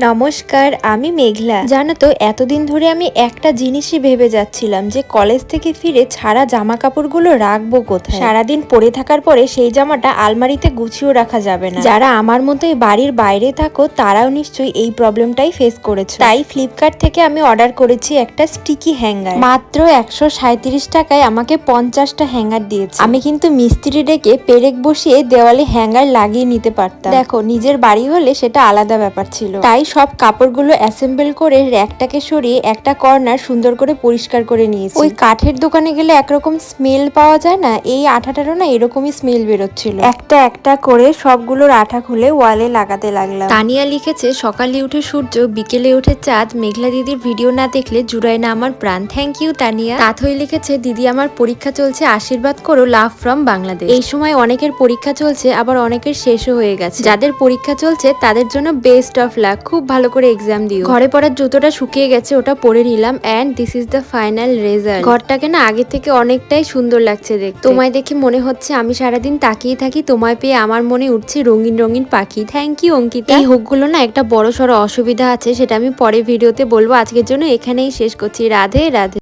নমস্কার, আমি মেঘলা। জানো তো, এতদিন ধরে আমি একটা জিনিসই ভেবে যাচ্ছিলাম যে কলেজ থেকে ফিরে ছাড়া জামা কাপড়গুলো রাখবো কোথায়। সারাদিন পরে থাকার পরে সেই জামাটা আলমারিতে গুছিয়েও রাখা যাবে না। যারা আমার মতোই বাড়ির বাইরে থাকো তারাও নিশ্চয়ই এই প্রবলেমটাই ফেস করেছো। তাই ফ্লিপকার্ট থেকে আমি অর্ডার করেছি একটা স্টিকি হ্যাঙ্গার। মাত্র 137 টাকায় আমাকে 50টা হ্যাঙ্গার দিয়েছে। আমি কিন্তু মিস্ত্রি ডেকে পেরেক বসিয়ে দেওয়ালে হ্যাঙ্গার লাগিয়ে নিতে পারতাম। দেখো, নিজের বাড়ি হলে সেটা আলাদা ব্যাপার ছিল। তাই সব কাপড়গুলো অ্যাসেম্বল করে র্যাকটাকে সরিয়ে একটা কর্নার সুন্দর করে পরিষ্কার করে নিয়েছি। ওই কাঠের দোকানে গেলে একরকম স্মেল পাওয়া যায় না, এই আঠাটারও না এরকমই স্মেল বেরোচ্ছিল। একটা একটা করে সবগুলোর আঠা খুলে ওয়ালে লাগাতে লাগলাম। তানিয়া লিখেছে, সকালে উঠে সূর্য, বিকেলে উঠে চাঁদ, মেঘলা দিদির ভিডিও না দেখলে জুড়ায় না আমার প্রাণ। Thank you Tania. তাথই লিখেছে, দিদি আমার পরীক্ষা চলছে, আশীর্বাদ করো, লাভ ফ্রম বাংলাদেশ। এই সময় অনেকের পরীক্ষা চলছে, আবার অনেকের শেষও হয়ে গেছে। যাদের পরীক্ষা চলছে তাদের জন্য বেস্ট অফ লাক, খুব ভালো করে এক্সাম দিও। ঘরে পড়ার জুতোটা শুকিয়ে গেছে, ওটা পরে নিলাম। And this is the final result. ঘরটাকে না আগে থেকে অনেকটাই সুন্দর লাগছে দেখতে। তোমায় দেখে মনে হচ্ছে আমি সারাদিন তাকিয়ে থাকি, তোমায় পেয়ে আমার মনে উঠছে রঙিন রঙিন পাখি। Thank you Ankita. এই হুকগুলো না একটা বড় সড়ো অসুবিধা আছে, সেটা আমি পরে ভিডিওতে বলবো। আজকের জন্য এখানেই শেষ করছি। রাধে রাধে।